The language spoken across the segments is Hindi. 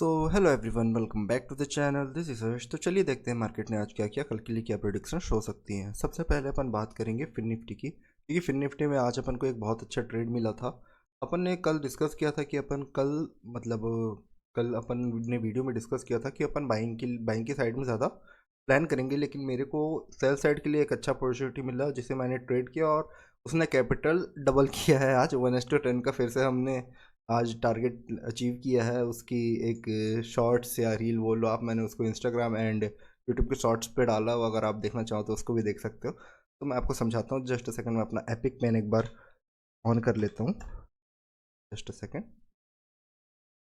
So hello everyone, welcome back to the channel. This is Harsh. तो चलिए देखते हैं मार्केट ने आज क्या किया, कल के लिए क्या प्रेडिक्शन हो सकती हैं। सबसे पहले अपन बात करेंगे फिन निफ्टी की, क्योंकि फिन निफ्टी में आज अपन को एक बहुत अच्छा ट्रेड मिला था। अपन ने कल डिस्कस किया था कि अपन कल मतलब कल अपन ने वीडियो में डिस्कस किया था कि अपन बाइंग की साइड में ज़्यादा प्लान करेंगे, लेकिन मेरे को सेल साइड के लिए एक अच्छा अपॉर्चुनिटी मिला जिसे मैंने ट्रेड किया और उसने कैपिटल डबल किया है। आज 1:10 का फिर से हमने आज टारगेट अचीव किया है। उसकी एक शॉर्ट्स या रील बोल लो आप, मैंने उसको इंस्टाग्राम एंड यूट्यूब के शॉर्ट्स पे डाला हो। अगर आप देखना चाहो तो उसको भी देख सकते हो। तो मैं आपको समझाता हूँ। जस्ट अ सेकंड, मैं अपना एपिक पेन एक बार ऑन कर लेता हूँ। Just a second.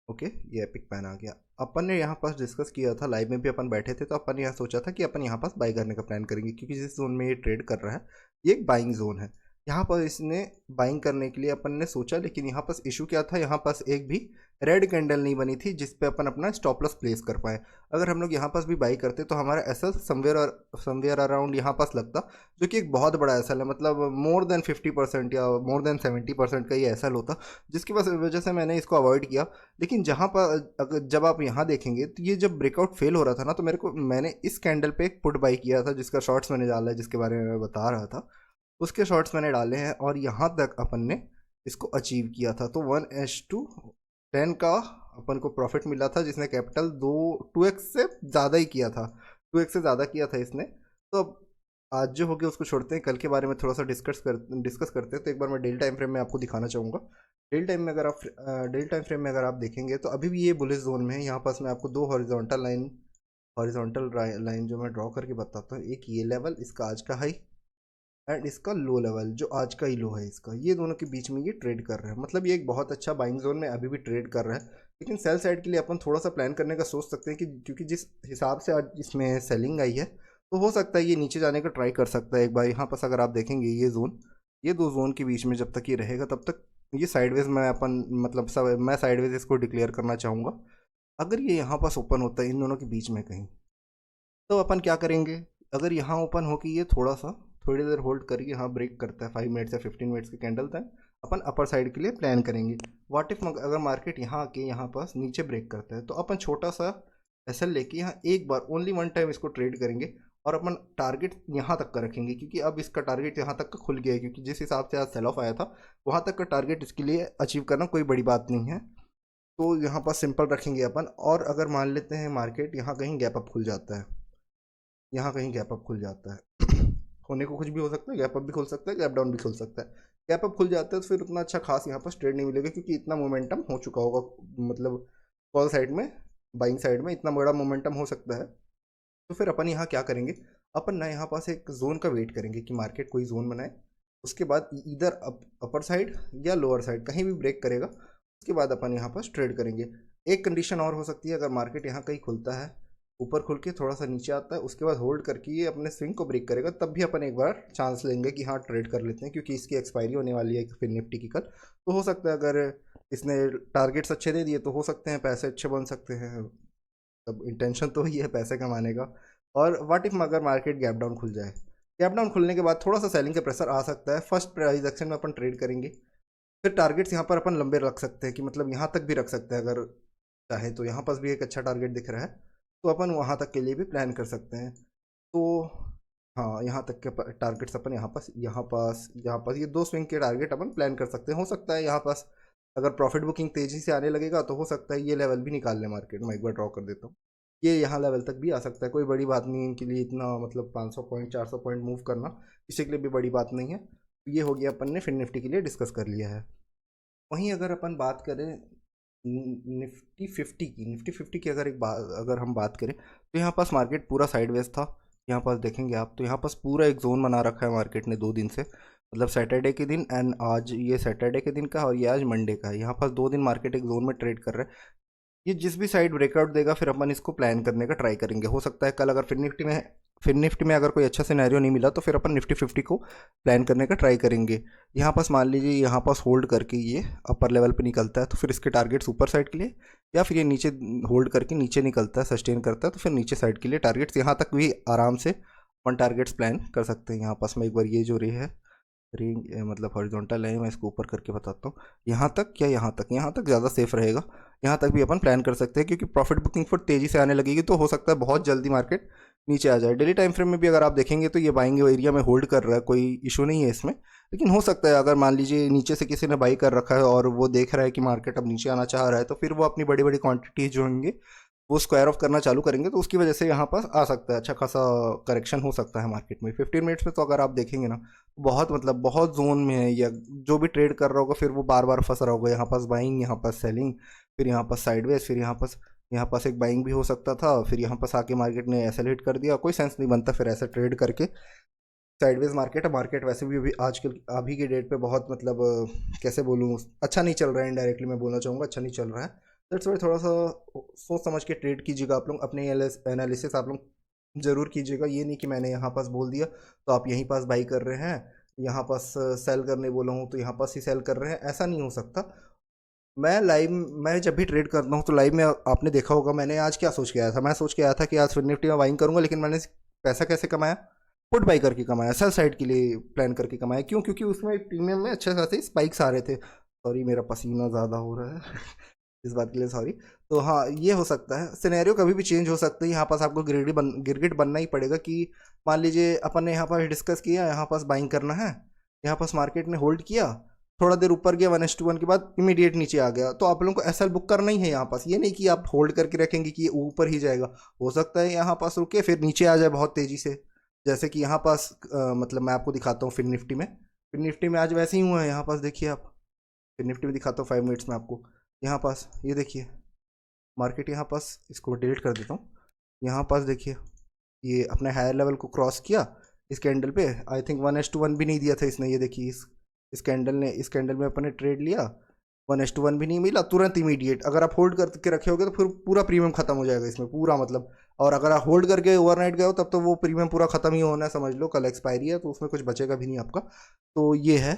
ओके, ये एपिक पेन आ गया। अपन ने यहाँ पास डिस्कस किया था, लाइव में भी अपन बैठे थे, तो अपन यहाँ सोचा था कि अपन यहाँ पास बाई करने का प्लान करेंगे, क्योंकि जिस जोन में ये ट्रेड कर रहा है ये एक बाइंग जोन है। यहाँ पर इसने बाइंग करने के लिए अपन ने सोचा, लेकिन यहाँ पास इशू क्या था, यहाँ पास एक भी रेड कैंडल नहीं बनी थी जिस पे अपन अपना स्टॉप लॉस प्लेस कर पाए। अगर हम लोग यहाँ पास भी बाई करते तो हमारा एसएल समवेयर अराउंड यहाँ पास लगता, जो कि एक बहुत बड़ा एसएल है। मतलब मोर देन 50% या मोर देन 70% का ये एसएल होता, जिसकी वजह से मैंने इसको अवॉइड किया। लेकिन जहाँ पर अगर जब आप यहाँ देखेंगे तो ये जब ब्रेकआउट फेल हो रहा था ना, तो मैंने इस कैंडल पे एक पुट बाई किया था, जिसका शॉर्ट्स मैंने डाला है, जिसके बारे में मैं बता रहा था। उसके शॉर्ट्स मैंने डाले हैं और यहाँ तक अपन ने इसको अचीव किया था। तो 1:10 का अपन को प्रॉफिट मिला था, जिसने कैपिटल 2x से ज़्यादा ही किया था। 2x से ज़्यादा किया था इसने। तो अब आज जो हो गया उसको छोड़ते हैं, कल के बारे में थोड़ा सा डिस्कस करते हैं। तो एक बार मैं डेली टाइम फ्रेम में आपको दिखाना चाहूँगा। डेली टाइम फ्रेम में अगर आप देखेंगे तो अभी भी ये बुलिश जोन में है। यहाँ पास मैं आपको दो हॉरिजॉन्टल लाइन जो मैं ड्रॉ करके बताता हूँ। एक ये लेवल, इसका आज का हाई, एंड इसका लो लेवल जो आज का ही लो है इसका, ये दोनों के बीच में ये ट्रेड कर रहा है। मतलब ये एक बहुत अच्छा बाइंग जोन में अभी भी ट्रेड कर रहा है। लेकिन सेल साइड के लिए अपन थोड़ा सा प्लान करने का सोच सकते हैं कि क्योंकि जिस हिसाब से आज इसमें सेलिंग आई है, तो हो सकता है ये नीचे जाने का ट्राई कर सकता है एक बार। यहाँ पास अगर आप देखेंगे ये दो जोन के बीच में जब तक ये रहेगा तब तक ये साइडवेज में अपन मतलब सब मैं साइडवेज इसको डिक्लेयर करना चाहूँगा। अगर ये यहाँ पास ओपन होता है इन दोनों के बीच में कहीं, तो अपन क्या करेंगे, अगर यहाँ ओपन हो कि ये थोड़ी देर होल्ड करके यहाँ ब्रेक करता है 5 मिनट्स या 15 मिनट्स के कैंडल तक, अपन अपर साइड के लिए प्लान करेंगे। व्हाट इफ अगर मार्केट यहाँ आके यहाँ पास नीचे ब्रेक करता है, तो अपन छोटा सा एसएल लेके यहाँ एक बार ओनली वन टाइम इसको ट्रेड करेंगे और अपन टारगेट यहाँ तक का रखेंगे, क्योंकि अब इसका टारगेट यहाँ तक का खुल गया है। क्योंकि जिस हिसाब से आज सेल ऑफ आया था, वहाँ तक का टारगेट इसके लिए अचीव करना कोई बड़ी बात नहीं है। तो यहाँ पर सिंपल रखेंगे अपन। और अगर मान लेते हैं मार्केट यहाँ कहीं गैप अप खुल जाता है, यहाँ कहीं गैप अप खुल जाता है होने को कुछ भी हो सकता है, गैप अप भी खुल सकता है, गैप डाउन भी खुल सकता है। गैप अप खुल जाता है तो फिर उतना अच्छा खास यहाँ पर ट्रेड नहीं मिलेगा, क्योंकि इतना मोमेंटम हो चुका होगा। मतलब कॉल साइड में, बाइंग साइड में इतना बड़ा मोमेंटम हो सकता है। तो फिर अपन यहाँ क्या करेंगे, अपन ना यहाँ पास एक जोन का वेट करेंगे कि मार्केट कोई जोन बनाए। उसके बाद इधर अपर साइड या लोअर साइड कहीं भी ब्रेक करेगा, उसके बाद अपन यहाँ पास ट्रेड करेंगे। एक कंडीशन और हो सकती है, अगर मार्केट यहाँ कहीं खुलता है, ऊपर खुल के थोड़ा सा नीचे आता है, उसके बाद होल्ड करके ये अपने स्विंग को ब्रेक करेगा, तब भी अपन एक बार चांस लेंगे कि हाँ ट्रेड कर लेते हैं, क्योंकि इसकी एक्सपायरी होने वाली है फिर निफ्टी की कल। तो हो सकता है अगर इसने टारगेट्स अच्छे दे दिए तो हो सकते हैं पैसे अच्छे बन सकते हैं। तब इंटेंशन तो ही है पैसे कमाने का। और व्हाट इफ अगर मार्केट गैप डाउन खुल जाए, गैप डाउन खुलने के बाद थोड़ा सा सेलिंग का प्रेशर आ सकता है। फर्स्ट प्राइस एक्शन में अपन ट्रेड करेंगे, फिर टारगेट्स यहाँ पर अपन लंबे रख सकते हैं कि मतलब यहाँ तक भी रख सकते हैं अगर चाहे तो। यहाँ पास भी एक अच्छा टारगेट दिख रहा है, तो अपन वहाँ तक के लिए भी प्लान कर सकते हैं। तो हाँ, यहाँ तक के टारगेट्स अपन यहाँ पास ये दो स्विंग के टारगेट अपन प्लान कर सकते हैं। हो सकता है यहाँ पास अगर प्रॉफिट बुकिंग तेज़ी से आने लगेगा तो हो सकता है ये लेवल भी निकाल ले मार्केट। मैं एक बार ड्रॉ कर देता हूँ, ये यहाँ लेवल तक भी आ सकता है। कोई बड़ी बात नहीं है इनके लिए, इतना मतलब 500 पॉइंट 400 पॉइंट मूव करना किसी के लिए भी बड़ी बात नहीं है। तो ये हो गया, अपन ने फिर निफ्टी के लिए डिस्कस कर लिया है। वहीं अगर अपन बात करें निफ्टी 50 की अगर हम बात करें, तो यहाँ पास मार्केट पूरा साइडवेज था। यहाँ पास देखेंगे आप तो यहाँ पास पूरा एक जोन बना रखा है मार्केट ने 2 दिन से। मतलब सैटरडे के दिन एंड आज, ये सैटरडे के दिन का और ये आज मंडे का है। यहाँ पास 2 दिन मार्केट एक जोन में ट्रेड कर रहा है। ये जिस भी साइड ब्रेकआउट देगा फिर अपन इसको प्लान करने का ट्राई करेंगे। हो सकता है कल अगर फिर निफ्टी में अगर कोई अच्छा सिनेरियो नहीं मिला तो फिर अपन निफ्टी 50 को प्लान करने का ट्राई करेंगे। यहाँ पास मान लीजिए यहाँ पास होल्ड करके ये अपर लेवल पे निकलता है, तो फिर इसके टारगेट्स ऊपर साइड के लिए, या फिर ये नीचे होल्ड करके नीचे निकलता है, सस्टेन करता है, तो फिर नीचे साइड के लिए टारगेट्स यहाँ तक भी आराम से अपन टारगेट्स प्लान कर सकते हैं। यहाँ पास मैं एक बार ये जो रे है रेंज मतलब हॉरिजॉन्टल है, मैं इसको ऊपर करके बताता हूँ। यहाँ तक या यहाँ तक, यहाँ तक ज़्यादा सेफ रहेगा। यहाँ तक भी अपन प्लान कर सकते हैं, क्योंकि प्रॉफिट बुकिंग फॉर तेज़ी से आने लगेगी तो हो सकता है बहुत जल्दी मार्केट नीचे आ जाए। डेली टाइम फ्रेम में भी अगर आप देखेंगे तो ये बाइंग एरिया में होल्ड कर रहा है, कोई इशू नहीं है इसमें। लेकिन हो सकता है अगर मान लीजिए नीचे से किसी ने बाई कर रखा है और वो देख रहा है कि मार्केट अब नीचे आना चाह रहा है, तो फिर वो अपनी बड़ी बड़ी क्वांटिटीज जो होंगी वो स्क्वायर ऑफ करना चालू करेंगे, तो उसकी वजह से यहाँ पास आ सकता है, अच्छा खासा करेक्शन हो सकता है मार्केट में 15 मिनट्स में। तो अगर आप देखेंगे ना, बहुत मतलब बहुत जोन में है, या जो भी ट्रेड कर रहा होगा फिर वो बार बार फंस रहा होगा, यहाँ पास बाइंग, यहाँ पास सेलिंग, फिर यहाँ पास साइडवेज, फिर यहाँ पास एक बाइंग भी हो सकता था, फिर यहाँ पास आके मार्केट ने ऐसे हिट कर दिया। कोई सेंस नहीं बनता फिर ऐसे ट्रेड करके। साइडवेज मार्केट है, मार्केट वैसे भी अभी आजकल अभी की डेट पे बहुत मतलब कैसे बोलूँ, अच्छा नहीं चल रहा है। इनडायरेक्टली मैं बोलना चाहूँगा अच्छा नहीं चल रहा है। दैट्स वाई थोड़ा सा सोच समझ के ट्रेड कीजिएगा आप लोग, अपने एनालिसिस आप लोग ज़रूर कीजिएगा। ये नहीं कि मैंने यहाँ पास बोल दिया तो आप यहीं पास बाई कर रहे हैं, यहाँ पास सेल करने बोला हूँ तो यहाँ पास ही सेल कर रहे हैं, ऐसा नहीं हो सकता। मैं जब भी ट्रेड करता हूँ तो लाइव में आपने देखा होगा मैंने आज क्या सोच के आया था। मैं सोच के आया था कि आज फिर निफ्टी में बाइंग करूंगा, लेकिन मैंने पैसा कैसे कमाया, पुट बाई करके कमाया, सेल साइड के लिए प्लान करके कमाया। क्यों? क्योंकि उसमें प्रीमियम में अच्छे खासे स्पाइक्स आ रहे थे। सॉरी मेरा पसीना ज़्यादा हो रहा है इस बात के लिए सॉरी। तो हाँ, ये हो सकता है, सिनेरियो कभी भी चेंज हो सकता है। यहाँ पास आपको गिरगिट बनना ही पड़ेगा कि मान लीजिए अपन ने यहाँ पास डिस्कस किया, यहाँ पास बाइंग करना है, यहाँ पास मार्केट ने होल्ड किया, थोड़ा देर ऊपर गया 1:1 के बाद इमीडिएट नीचे आ गया, तो आप लोगों को एसएल बुक करना ही है यहाँ पास। ये नहीं कि आप होल्ड करके रखेंगे कि ये ऊपर ही जाएगा। हो सकता है यहाँ पास रुके फिर नीचे आ जाए बहुत तेज़ी से, जैसे कि यहाँ पास मतलब मैं आपको दिखाता हूँ फिर निफ्टी में आज वैसे ही हुआ है। यहाँ पास देखिए आप, फिर निफ्टी में दिखाता हूँ 5 मिनट्स में आपको। यहाँ पास ये देखिए मार्केट, यहाँ पास इसको डिलीट कर देता हूँ। यहाँ पास देखिए ये अपने हायर लेवल को क्रॉस किया इस कैंडल पे, आई थिंक 1:1 भी नहीं दिया था इसने। ये देखिए इस कैंडल में अपने ट्रेड लिया, 1:1 भी नहीं मिला, तुरंत इमीडिएट। अगर आप होल्ड करके रखे होगे तो फिर पूरा प्रीमियम खत्म हो जाएगा इसमें पूरा मतलब। और अगर आप होल्ड करके ओवरनाइट गए हो तब तो वो प्रीमियम पूरा खत्म ही होना है, समझ लो कल एक्सपायरी है तो उसमें कुछ बचेगा भी नहीं आपका। तो ये है,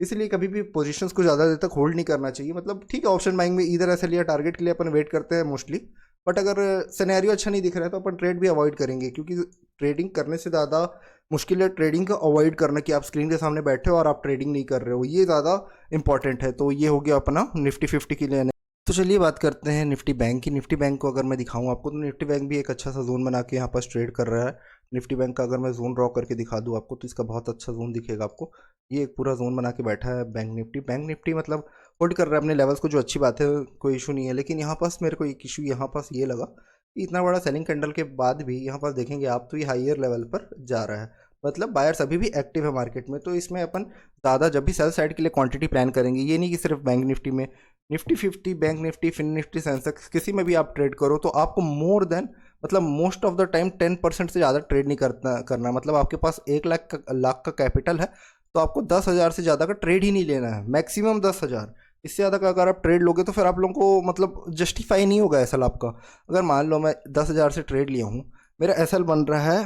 इसलिए कभी भी पोजीशंस को ज़्यादा देर तक होल्ड नहीं करना चाहिए। मतलब ठीक है, ऑप्शन बाइंग में इधर ऐसे लिया टारगेट के लिए अपन वेट करते हैं मोस्टली, बट अगर सिनेरियो अच्छा नहीं दिख रहा है तो अपन ट्रेड भी अवॉइड करेंगे, क्योंकि ट्रेडिंग करने से ज़्यादा मुश्किल है ट्रेडिंग का अवॉइड करना, कि आप स्क्रीन के सामने बैठे हो और आप ट्रेडिंग नहीं कर रहे हो, ये ज़्यादा इंपॉर्टेंट है। तो ये हो गया अपना निफ्टी 50 के लिए। तो चलिए बात करते हैं निफ्टी बैंक की। निफ्टी बैंक को अगर मैं दिखाऊं आपको तो निफ्टी बैंक भी एक अच्छा सा जोन बना के यहाँ पर ट्रेड कर रहा है। निफ्टी बैंक का अगर मैं जोन ड्रॉ करके दिखा दूँ आपको तो इसका बहुत अच्छा जोन दिखेगा आपको। ये एक पूरा जोन बना के बैठा है बैंक निफ्टी मतलब होल्ड कर रहा है अपने लेवल्स को, जो अच्छी बात है, कोई इशू नहीं है। लेकिन यहाँ पास मेरे को एक इशू यहाँ पास ये लगा कि इतना बड़ा सेलिंग कैंडल के बाद भी यहाँ पास देखेंगे आप तो ये हाइयर लेवल पर जा रहा है, मतलब बायर्स अभी भी एक्टिव है मार्केट में। तो इसमें अपन ज़्यादा जब भी सेल साइड के लिए क्वांटिटी प्लान करेंगे, ये नहीं कि सिर्फ बैंक निफ्टी में, निफ्टी 50, बैंक निफ्टी, फिन निफ्टी, सेंसेक्स, किसी में भी आप ट्रेड करो तो आपको मोर देन मतलब मोस्ट ऑफ द टाइम 10% से ज़्यादा ट्रेड नहीं करना। मतलब आपके पास 1 लाख का कैपिटल है तो आपको 10,000 से ज़्यादा का ट्रेड ही नहीं लेना है, मैक्सिमम 10,000। इससे ज़्यादा का अगर आप ट्रेड लोगे तो फिर आप लोगों को मतलब जस्टिफाई नहीं होगा एसएल आपका। अगर मान लो मैं 10,000 से ट्रेड लिया हूँ, मेरा एसएल बन रहा है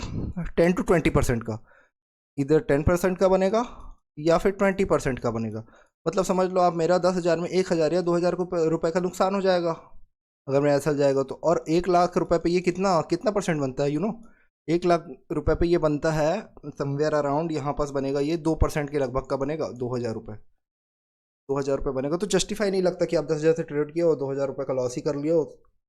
10 to 20% का, इधर 10% का बनेगा या फिर 20% का बनेगा। मतलब समझ लो आप मेरा 10,000 में 1,000 या 2,000 रुपये का नुकसान हो जाएगा अगर मैं ऐसा जाएगा तो। और 1 लाख रुपए पे ये कितना कितना परसेंट बनता है 1 लाख रुपए पे ये बनता है समवेयर अराउंड, यहाँ पास बनेगा ये 2% के लगभग का बनेगा, 2,000 रुपये। 2,000 रुपये बनेगा तो जस्टिफाई नहीं लगता कि आप 10,000 से ट्रेड किया और 2,000 रुपये का लॉस ही कर लिया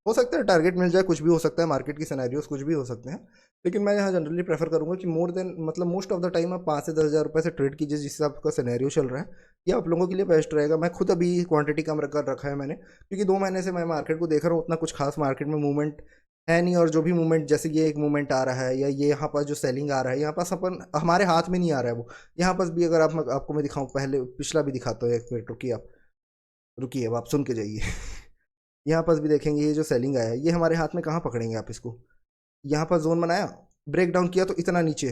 हो सकता है टारगेट मिल जाए, कुछ भी हो सकता है, मार्केट की सिनेरियोस कुछ भी हो सकते हैं। लेकिन मैं यहाँ जनरली प्रेफर करूँगा कि मोर देन मतलब मोस्ट ऑफ द टाइम आप 5 से 10,000 रुपये से ट्रेड कीजिए, जिससे आपका सिनेरियो चल रहा है। ये आप लोगों के लिए बेस्ट रहेगा। मैं खुद अभी क्वांटिटी कम कर रखा है मैंने, क्योंकि 2 महीने से मैं मार्केट को देख रहा हूँ, उतना कुछ खास मार्केट में मूवमेंट है नहीं। और जो भी मूवमेंट, जैसे ये एक मूवमेंट आ रहा है या ये यहाँ पास जो सेलिंग आ रहा है, यहाँ पास अपन हमारे हाथ में नहीं आ रहा है वो। यहाँ पास भी अगर आपको मैं दिखाऊँ, पहले पिछला भी दिखाता हूँ, 1 मिनट रुकिए, अब आप सुन के जाइए यहाँ पास भी देखेंगे ये जो सेलिंग आया है, ये हमारे हाथ में कहाँ पकड़ेंगे आप इसको। यहाँ पास जोन बनाया, ब्रेक डाउन किया तो इतना नीचे,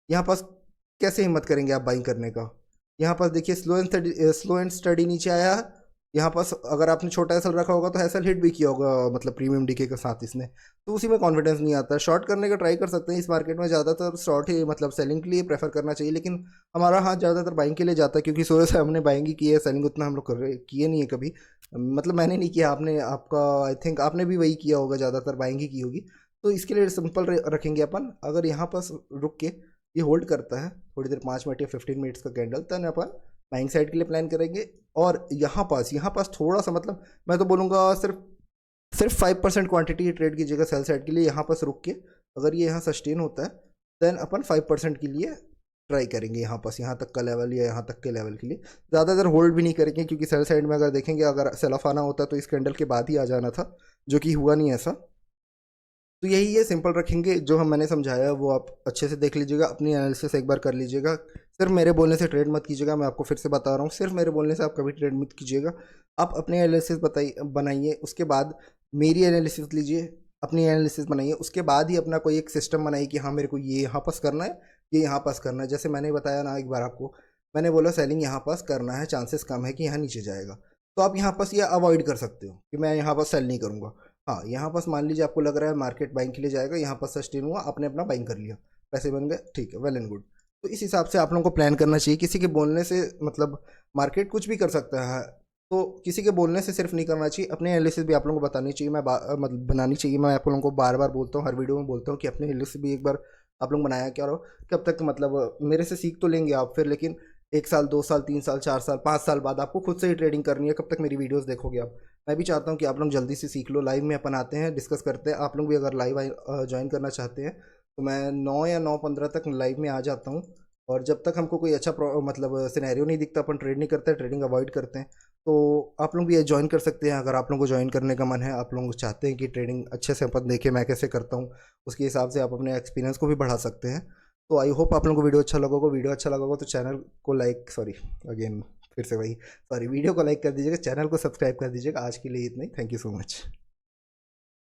यहाँ पास कैसे हिम्मत करेंगे आप बाइंग करने का। यहाँ पास देखिए स्लो एंड स्टडी नीचे आया। यहाँ पास अगर आपने छोटा एसएल रखा होगा तो एसएल हिट भी किया होगा, मतलब प्रीमियम डीके के साथ इसने, तो उसी में कॉन्फिडेंस नहीं आता है। शॉर्ट करने का ट्राई कर सकते हैं, इस मार्केट में ज़्यादातर शॉर्ट ही मतलब सेलिंग के लिए प्रेफर करना चाहिए, लेकिन हमारा हाथ ज़्यादातर बाइंग के लिए जाता है, क्योंकि सुबह से हमने बाइंग ही की है, सेलिंग उतना हम लोग किए नहीं है कभी। मतलब मैंने नहीं किया, आपने आपका आई थिंक आपने भी वही किया होगा, ज़्यादातर बाइंग ही की होगी। तो इसके लिए सिंपल रखेंगे अपन, अगर यहाँ पास रुक के ये होल्ड करता है थोड़ी देर, 5 मिनट या 15 मिनट्स का कैंडल, देन अपन बाइंग साइड के लिए प्लान करेंगे। और यहाँ पास थोड़ा सा, मतलब मैं तो बोलूँगा सिर्फ 5% क्वांटिटी ट्रेड कीजिएगा सेल साइड के लिए, यहाँ पास रुक के। अगर ये यहाँ सस्टेन होता है देन अपन 5% के लिए ट्राई करेंगे, यहाँ तक का लेवल या यहाँ तक के लेवल के लिए। ज़्यादा देर होल्ड भी नहीं करेंगे, क्योंकि सेल साइड में अगर देखेंगे, अगर सेल ऑफ आना होता तो इस कैंडल के बाद ही आ जाना था, जो कि हुआ नहीं ऐसा। तो यही है, सिंपल रखेंगे। जो मैंने समझाया वो आप अच्छे से देख लीजिएगा, अपनी एनालिसिस एक बार कर लीजिएगा। सिर्फ मेरे बोलने से ट्रेड मत कीजिएगा, मैं आपको फिर से बता रहा हूँ, सिर्फ मेरे बोलने से आप कभी ट्रेड मत कीजिएगा। आप अपनी एनालिसिस बनाइए, उसके बाद मेरी एनालिसिस लीजिए, अपनी एनालिसिस बनाइए, उसके बाद ही अपना कोई एक सिस्टम बनाइए कि हाँ मेरे को ये यहाँ पास करना है, ये यहाँ पास करना है। जैसे मैंने बताया ना, एक बार आपको मैंने बोला सेलिंग यहाँ पास करना है, चांसेस कम है कि यहाँ नीचे जाएगा, तो आप यहाँ पास ये अवॉइड कर सकते हो कि मैं यहाँ पास सेल नहीं करूँगा। हाँ, यहाँ पास मान लीजिए आपको लग रहा है मार्केट बाइंग के लिए जाएगा, यहाँ पास सस्टेन हुआ, आपने अपना बाइंग कर लिया, पैसे बन गए, ठीक है, वेल एंड गुड। तो इस हिसाब से आप लोगों को प्लान करना चाहिए। किसी के बोलने से, मतलब मार्केट कुछ भी कर सकता है, तो किसी के बोलने से सिर्फ नहीं करना चाहिए, अपने एनालिसिस भी आप लोगों को बतानी चाहिए, मतलब बनानी चाहिए। मैं आप लोगों को बार बार बोलता हूँ, हर वीडियो में बोलता हूँ कि अपने एनालिसिस भी एक बार आप लोग बनाया क्या रहो। कब तक, मतलब मेरे से सीख तो लेंगे आप फिर, लेकिन 1 साल 2 साल 3 साल 4 साल 5 साल बाद आपको खुद से ही ट्रेडिंग करनी है। कब तक मेरी वीडियोस देखोगे आप? मैं भी चाहता हूँ कि आप लोग जल्दी से सीख लो। लाइव में अपन आते हैं, डिस्कस करते हैं। आप लोग भी अगर लाइव ज्वाइन करना चाहते हैं तो मैं 9 या 9:15 तक लाइव में आ जाता हूँ। और जब तक हमको कोई अच्छा मतलब सिनेरियो नहीं दिखता, अपन ट्रेड नहीं करते, ट्रेडिंग अवॉइड करते हैं। तो आप लोग भी ये ज्वाइन कर सकते हैं, अगर आप लोगों को ज्वाइन करने का मन है, आप लोग चाहते हैं कि ट्रेडिंग अच्छे से अपन देखें मैं कैसे करता हूँ, उसके हिसाब से आप अपने एक्सपीरियंस को भी बढ़ा सकते हैं। तो आई होप आप लोगों को वीडियो अच्छा लगा होगा। वीडियो अच्छा लगा होगा तो चैनल को लाइक, सॉरी अगेन फिर से वही, सॉरी, वीडियो को लाइक कर दीजिएगा, चैनल को सब्सक्राइब कर दीजिएगा। आज के लिए इतना ही, थैंक यू सो मच।